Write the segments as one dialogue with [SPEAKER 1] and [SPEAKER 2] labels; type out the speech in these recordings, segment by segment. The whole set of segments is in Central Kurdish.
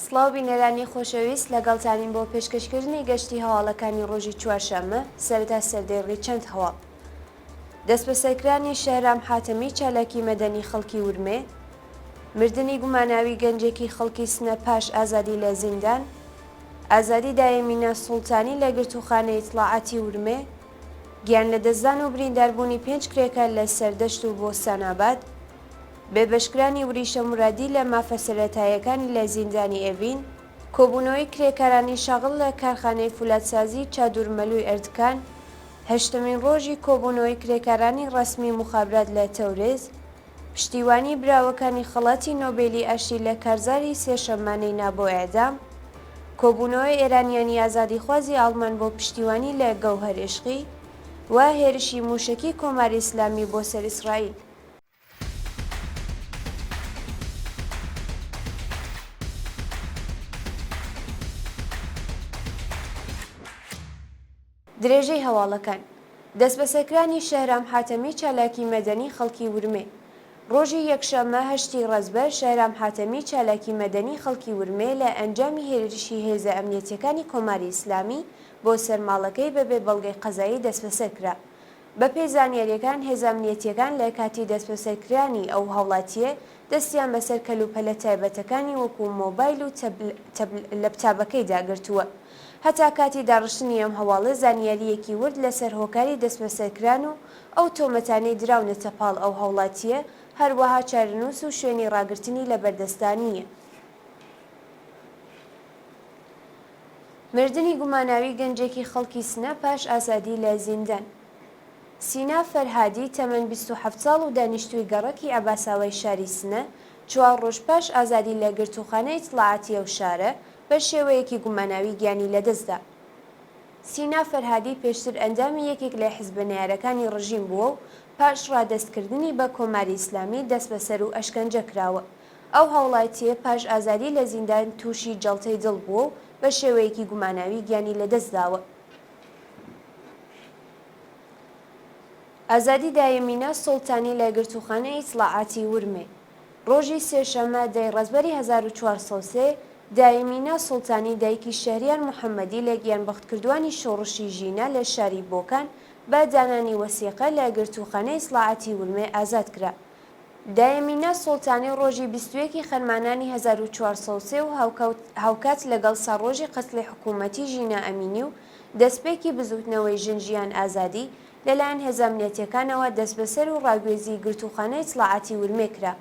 [SPEAKER 1] سڵاو بینەرانی خۆشەویست لەگەڵتانین بۆ پێشکەشکردنی گەشتی هەواڵەکانی ڕۆژی چوارشەممە سەرەتا سەردەیڕی چەند هەواڵ. دەست بە سەرکرانی شەهرام حاتەمی چالاکی مەدەنی خەڵکی ورمێ، مردنی گوماناوی گەنجێکی خەڵکی سنە پاش ئازادی لە زیندان، ئازادی دایەمینە سوڵتانی لە گرتوخانەی ئیتڵاعاتی ورمێ، گیان لە دەستدان و برینداربوونی 5 کرێکە لە سەردەشت و بۆستاناباد، بێبەشکرانی وریشە مرادی لە مافە سەرەتاییەکانی لە زیندانی ئێڤین، کۆبوونەوەی کرێکارانی شاغڵ لە کارخانەی فولادسازی چادورمەلووی ئەردکان، هەشتمین ڕۆژی کۆبوونەوەی کرێکارانی ڕەسمی مخابرات لە تەورێز، پشتیوانی براوەکانی خەڵاتی نۆبێلی ئاشتی لە کارزاری سێشەممانەی نابۆ ئێدام، کۆبوونەوەی ئێرانیانی ئازادیخوازی ئاڵمان بۆ پشتیوانی لە گەوهەر عێشقی و هێرشی موشکی کۆماری ئیسلامی بۆ سەر ئیسرائیل. درێژەی هەواڵەکان دەست بە سەرکرانی شەهرام حاتەمی چالاکی مەدەنی خەڵکی ورمێ. ڕۆژی یەکشەممە هەشتی ڕەزبەر شەهرام حاتەمی چالاکی مەدەنی خەڵکی ورمێ لە ئەنجامی هێرشی هێزە ئەمنیەتیەکانی کۆماری ئیسلامی بۆ سەرماڵەکەی بەبێ بەڵگەی قەزایی دەست بەسەرکرا. بە پێی زانیاریەکان هێزە ئەمنیەتیەکان لە کاتی دەست بەسەرکرانی ئەو هەوڵاتیە دەستیان بەسەر کەلوپەلە تایبەتەکانی وەکو مۆبایل و لەپتابەکەی داگرتووە. هەتا کاتی داڕشتنی ئەم هەواڵە زانیاریەکی ورد لەسەر هۆکاری دەست بەسەرکران و ئەو تۆمەتانەی دراونەتە پاڵ ئەو هەوڵاتیە، هەروەها چارەنووس و شوێنی ڕاگررتنی لە بەردەستانیە. مردنی گوماناوی گەنجێکی خەڵکی سنە پاش ئازادی لە زیندان. سینا فەرهادی تەمەن 27 ساڵ و دانیشتووی گەڕەکی ئەباساوای شاری سنە 4 ڕۆژ پاش ئازادی لە گرتوخانەی ئیتڵاعاتی ئەو شارە بە شێوەیەکی گوماناوی گیانی لەدەستدا. سینا فەرهادی پێشتر ئەنجامی یەکێک لە حیزبە ڕژیم بووە و پاش ڕادەستکردنی بە کۆماری ئیسلامی دەست بەسەر و ئەشکەنجە کراوە. ئەو هەوڵاتیە پاش ئازادی لە زیندان تووشی جەڵتەی دڵ بووە و بە شێوەیەکی گوماناوی گیانی لەدەستداوە. ئازادی دایەمینە سوڵتانی لە گرتوخانەی ئیتڵاعاتی ورمێ. ڕۆژی سێشەممە دەی ڕەزبەری 1403 دایەمینە سوڵتانی دایکی شەهریار موحەممەدی لە گیانبەختکردوانی شۆڕشی ژینە لە شاری بۆکان بە دانانی وەسیقە لە گرتوخانەی ئیتڵاعاتی ورمێ ئازاد کرا. دایەمینە سوڵتانی ڕۆژی 21 خەرمانانی 1403 و هاوکات لەگەڵ سەڕۆژی قەتڵی حکوومەتی ژینە ئەمینی و دەستپێکی بزوتنەوەی ژن-ژیان ئازادی لەلایەن هێزە ئەمنیەتیەکانەوە دەست بەسەر و ڕاگوێزی گرتوخانەی ئیتڵاعاتی ورمێ کرا.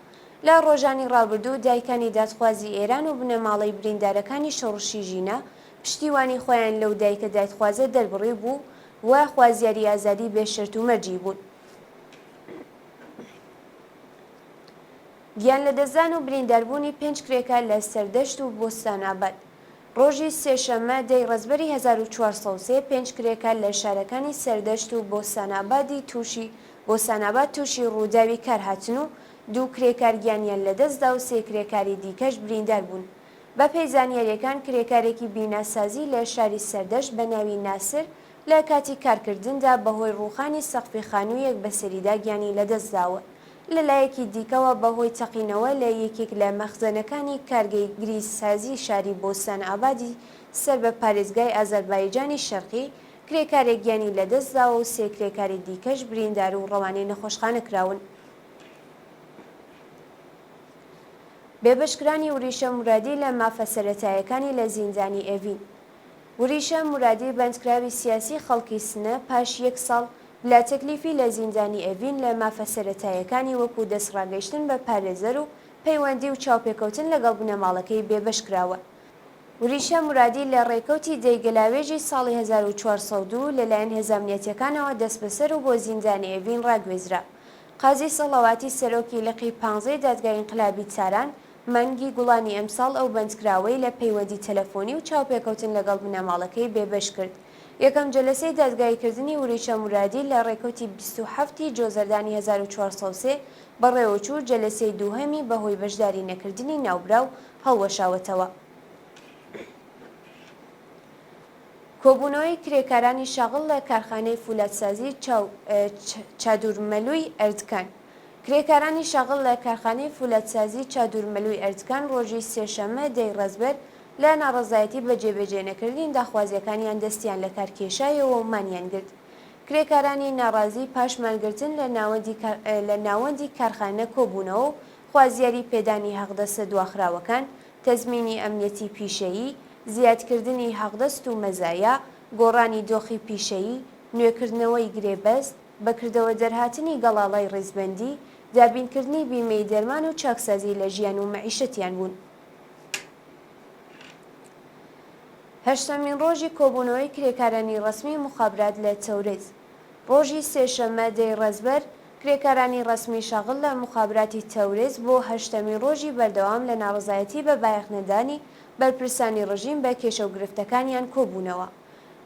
[SPEAKER 1] لە ڕۆژانی ڕابردوو دایکانی دادخوازی ئێران و بنەماڵەی بریندارەکانی شۆڕشی ژینە پشتیوانی خۆیان لەو دایکە دادخوازە دەربڕی بوو و خوازیاری ئازادی بێشرت و مەرجی بوون. گیان لە دەستدان و برینداربوونی 5 کرێکە لە سەردەشت و بۆستاناباد. ڕۆژی سێشەممە دەی ڕەزبەری 1403 5 کرێکە لە شارەکانی سەردەشت و بۆستاناباد تووشی ڕووداوی کار هاتن و 2 کرێکار گیانیان لەدەستدا و 3 کرێکاری دیکەش بریندار بوون. بە پێی زانیاریەکان کرێکارێکی بیناسازی لە شاری سەردەشت بە ناوی ناسر لە کاتی کارکردندا بەهۆی ڕووخانی سەقفی خانوویەک بەسەریدا گیانی لەدەستداوە. لەلایەکی دیکەوە بەهۆی تەقینەوە لە یەکێک لە مەخزەنەکانی کارگەری سازی شاری بۆستانئابادی سەر بە پارێزگای ئازەربایجانی شەرقی کرێکارێک گیانی لەدەستداوە و 3 کرێکاری دیکەش بریندار و ڕەوانەی نەخۆشخانە کراون. بێبەشکرانی وریشە مرادی لە مافە سەرەتاییەکانی لە زیندانی ئێڤین. وریشە مرادی بەندکراوی سیاسی خەڵکی سنە پاش 1 ساڵ لە تەکلیفی لە زیندانی ئێڤین لە مافە سەرەتاییەکانی وەکو دەستڕاگەیشتن بە پارێزەر و پەیوەندی و چاوپێکەوتن لەگەڵ بنەماڵەکەی بێبەشکراوە. وریشە مرادی لە ڕێکەوتی دەیگەلاوێژی ساڵی 1402 لەلایەن هێزە ئەمنیەتیەکانەوە دەست بەسەر و بۆ زیندانی ئێڤین ڕاگوێزرا. قازی سەڵاواتی سەرۆکی لقی 15 دادگای ئینقلابی چاران مانگی گوڵانی ئەمساڵ ئەو بەندکراوەی لە پەیوەندی تەلەفۆنی و چاوپێکەوتن لەگەڵ بنەماڵەکەی بێبەش کرد. یەکەم جەلسەی دادگایکردنی وریشە مرادی لە ڕێکەوتی 27 جۆزەردانی 1403 بەڕێوەچوو جەلسەی دووهەمی بەهۆی بەشداری نەکردنی ناوبراو هەڵوەشاوەتەوە. کۆبوونەوەی کرێکارانی شاغڵ لە کارخانەی فولادسازی چادورمەلووی ئەردکان. کرێکارانی شەغڵ لە کارخانەی فولادسازی چادورمەلووی ئەردکان ڕۆژی سێشەممە دەی ڕەزبەر لە ناڕەزایەتی بە جێبەجێنەکردنی داخوازیەکانیان دەستیان لە کارکێشایەوە مانیان گرت. کرێکارانی ناڕازی پاش مانگرتن لە ناوەندی کارخانە کۆبوونەوە و خوازیاری پێدانی حەقدەستە دواخراوەکان، تەزمینی ئەمنیەتی پیشەیی، زیادکردنی حەقدەست و مەزایە، گۆڕانی دۆخی پیشەیی، نوێکردنەوەی گرێبەست، بەکردەوە دەرهاتنی گەڵاڵای ڕێزبەندی، دابینکردنی بیمەی دەرمان و چاکسازی لە ژیان و مەعیشەتیان بوون. هەشتمین ڕۆژی کۆبوونەوەی کرێکارانی ڕەسمی مخابرات لە تەورێز. ڕۆژی سێشەممە دەی ڕەزبەر کرێکارانی ڕەسمی شەغڵ لە مخابراتی تەورێز بۆ هەشتمین ڕۆژی بەردەوام لە ناڕزایەتی بە بایەخنەدانی بەرپرسانی ڕژیم بە کێشە و گرفتەکانیان کۆبوونەوە.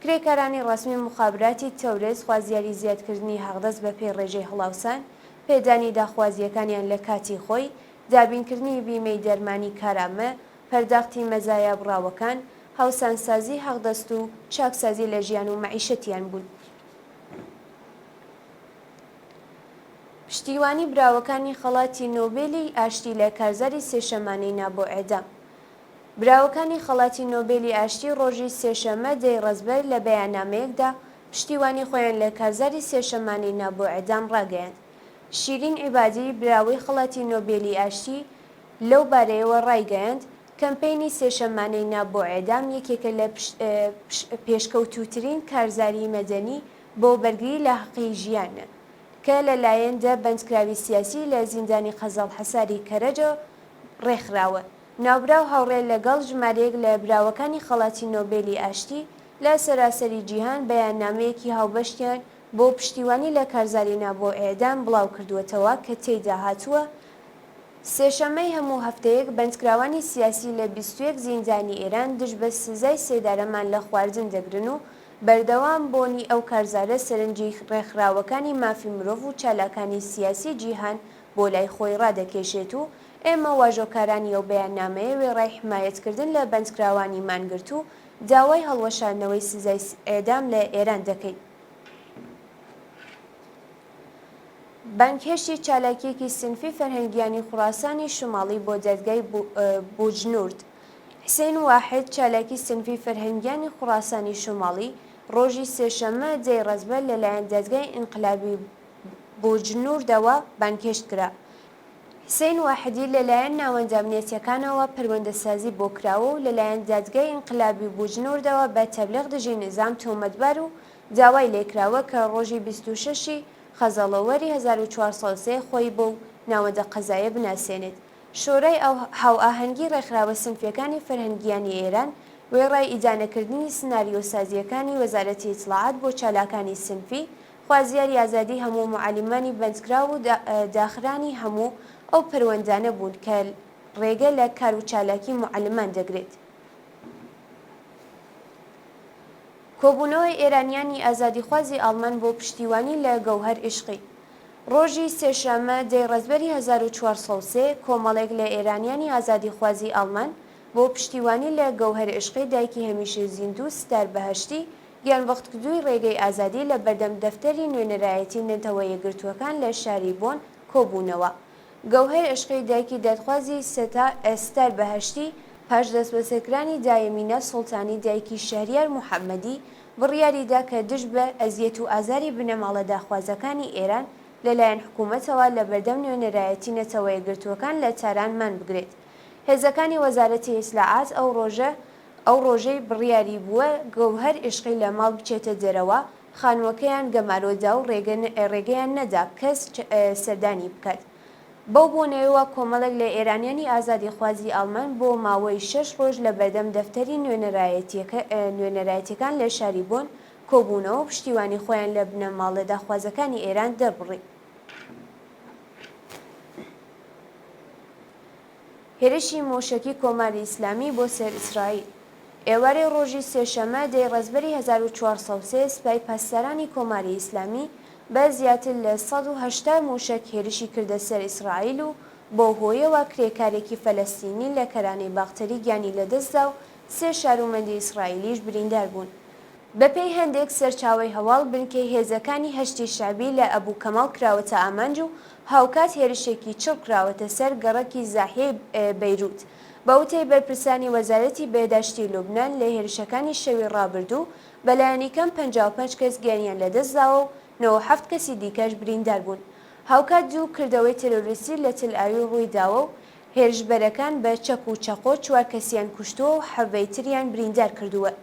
[SPEAKER 1] کرێکارانی ڕەسمی مخابراتی تەورێز خوازیاری زیادکردنی حەقدەست بە پێی ڕێژەی هەڵاوسان، پێدانی داخوازیەکانیان لە کاتی خۆی، دابینکردنی بیمەی دەرمانی کارامە، پەرداختی مەزایە بڕاوەکان، هاوسانسازی حەقدەست و چاکسازی لە ژیان و مەعیشەتیان بوون. پشتیوانی براوەکانی خەڵاتی نۆبێلی ئاشتی لە کارزاری سێشەمانەی نابۆ ئێدام. براوەکانی خەڵاتی نۆبێلی ئاشتی ڕۆژی سێشەممە دەی ڕەزبەر لە بەیاننامەیەکدا پشتیوانی خۆیان لە کارزاری سێشەمانەی نابۆ ئێدام ڕاگەیاند. شیرین عیبادی براوەی خەڵاتی نۆبێلی ئاشتی لەو بارەیەوە ڕایگەیاند کەمپەینی سێشەمانەی نابۆ ئێدام یەکێکە لە پێشکەوتووترین کارزاری مەدەنی بۆ بەرگری لە حەقی ژیانە کە لەلایەن بەندکراوی سیاسی لە زیندانی قەزاڵ حەساری کەرەجە ڕێکخراوە. ناوبراو هاوڕێ لەگەڵ ژمارەیەک لە براوەکانی خەڵاتی نۆبێلی ئاشتی لە سەراسەری جیهان بەیاننامەیەکی هاوبەشتیان بۆ پشتیوانی لە کارزاری نابۆ ئێدام بڵاو کردووەتەوە کە تێیدا هاتووە سێشەممەی هەموو هەفتەیەک بەندکراوانی سیاسی لە 21 زیندانی ئێران دژ بە سزای سێدارەمان لە خواردن دەگرن و بەردەوام بۆنی ئەو کارزارە سەرنجی ڕێکخراوەکانی مافی مرۆڤ و چالاکانی سیاسی جیهان بۆ لای خۆی ڕادەکێشێت و ئێمە واژۆکارانی ئەو بەیاننامەیە وێڕای حمایەتکردن لە بەندکراوانی مانگرت و داوای هەڵوەشاندنەوەی سزای ئێدام لە ئێران دەکەین. بانکهێشتی چالاکیەکی سنفی فەرهەنگیانی خوڕاسانی شماڵی بۆ دەرگای بوجنورد. حسێن واحد چالاکی سنفی فەرهەنگیانی خوڕاسانی شماڵی ڕۆژی سێشەممە دەی ڕەزبەر لەلایەن دەرگای ئینقلابی بوجنوردەوە بانکهێشت کرا. حسێن واحدی لەلایەن ناوەندە ئەمنیەتیەکانەوە پەروەندەسازی بۆ کراوە و لەلایەن دادگای ئینقلابی بوجنوردەوە بە تەبلیغ دژی نظام تۆمەتبار و داوای لێکراوە کە ڕۆژی 26 خەزەڵەوەری 1403 خۆی بۆ ناوەندە قەزایە بناسێنێت. شۆرەی هاوئاهەنگی ڕێکخراوە سنفیەکانی فەرهەنگیانی ئێران وێڕای ئیدانەکردنی سناریۆسازیەکانی وەزارەتی ئیتڵاعات بۆ چالاکانی سنفی، خوازیاری ئازادی هەموو معالیمانی بەندکراو و داخرانی هەموو ئەو پەروەندانە بوون کە ڕێگە لە کار و چالاکی معلمان دەگرێت. کۆبوونەوەی ئێرانیانی ئازادیخوازی ئاڵمان بۆ پشتیوانی لە گەوهەر عیشقی. ڕۆژی سێشەممە دەی ڕەزبەری 1403 کۆمەڵێک لە ئێرانیانی ئازادیخوازی ئاڵمان بۆ پشتیوانی لە گەوهەر عیشقی دایکی هەمیشە زیندوو ستار بەهەشتی گیانبەختکردووی ڕێگەی ئازادی لە بەردەم دەفتەری نوێنەرایەتی نەتەوە یەکگرتووەکان لە شاری بۆن کۆبوونەوە. گەوهەر عیشقی دایکی دادخوازی ستار بەهەشتی پاش دەستبەسەرکردنی دایەمینە سوڵتانی دایکی شەهریار موحەممەدی بڕیاریدا کە دژ بە ئەزیەت و ئازاری بنەماڵە داخوازەکانی ئێران لەلایەن حکوومەتەوە لە بەردەم نوێنەرایەتی نەتەوە یەکگرتووەکان لە تارانمان بگرێت. هێزەکانی وەزارەتی ئیسلاحات ئەو ڕۆژەی بڕیاری بووە گەوهەر عیشقی لە ماڵ بچێتە دەرەوە، خانووەکەیان گەمارۆدا و ڕێگەیان نەدا کەس سەردانی بکات. بەو بۆنەوەیەوە کۆمەڵێک لە ئێرانیانی ئازادیخوازی ئاڵمان بۆ ماوەی 6 ڕۆژ لە بەردەم دەفتەری نوێنەرایەتیەکان لە شاری بۆن کۆبوونەوە پشتیوانی خۆیان لە بنەماڵە داخوازەکانی ئێران دەربڕی. هێرشی مۆشەکی کۆماری ئیسلامی بۆ سەر ئیسرائیل. ئێوارەی ڕۆژی سێشەممە دەی ڕەزبەری 1403 سوپای پاسدارانی کۆماری ئیسلامی بە زیاتر لە 180 موشک هێرشی کردە سەر ئیسرائیل و بۆ هۆیەوە کرێکارێکی فەلەستینی لە کەرانەی باختەری گیانی لەدەستدا و 3 شارومەندی ئیسرائیلیش بریندار بوون. بەپێی هەندێک سەرچاوەی هەواڵ بنکەی هێزەکانی هەشتی شعبی لە ئەبوو کەماڵ کراوەتە ئامانج و هاوکات هێرشێکی چڵ کراوەتە سەر گەڕەکی زاحیەی بەیروت. بە وتەی بەرپرسانی وەزارەتی بێداشتی لوبنان لە هێرشەکانی شەوی ڕابردوو بەلایەنی کەم 55 کەس گیانیان لەدەستداوە و 97 کەسی دیکەش بریندار بوون. هاوکات دوو کردەوەی تەرۆریستی لە تل ئاوی ڕووی داوە و هێرشبەرەکان بە چەک و چەقۆ 4 کەسیان کوشتووە و حەڤەی تریان بریندار کردووە.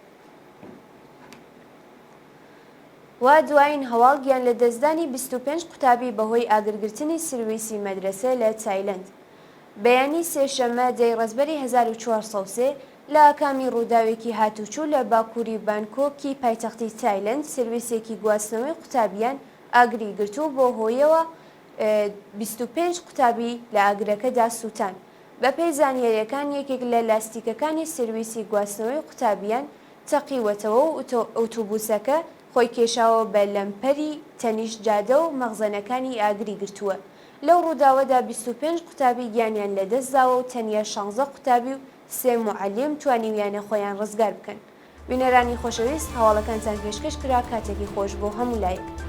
[SPEAKER 1] وا دوایین هەواڵ گیان لە دەستدانی 25 قوتابی بەهۆی ئاگرگرتنی سرویسی مەدرسە لە تایلەند. بەیانی سێشەممە دەی ڕێزبەری 1403 لە ئاکامی ڕووداوێکی هاتوچوو لە باکووری بانکۆکی پایتەختی تایلەند سرویسێکی گواستنەوەی قوتابیان ئاگری گرتووە بۆ هۆیەوە 25 قوتابی لە ئاگرەکەدا سووتان. بەپێی زانیاریەکان یەکێک لە لاستیکەکانی سرویسی گواستنەوەی قوتابیان تەقیوەتەوە و ئۆتۆبوسەکە خۆی کێشاوە بە لەمپەری تەنیشت جادە و مەخزەنەکانی ئاگری گرتووە. لەو ڕووداوەدا 25 قوتابی گیانیان لەدەستداوە و تەنیا 16 قوتابی و 3 معەلم توانیویانە خۆیان ڕزگار بکەن. بینەرانی خۆشەویست، هەواڵەکانتان پێشکەش کرا، کاتێکی خۆش بۆ هەموو لایەک.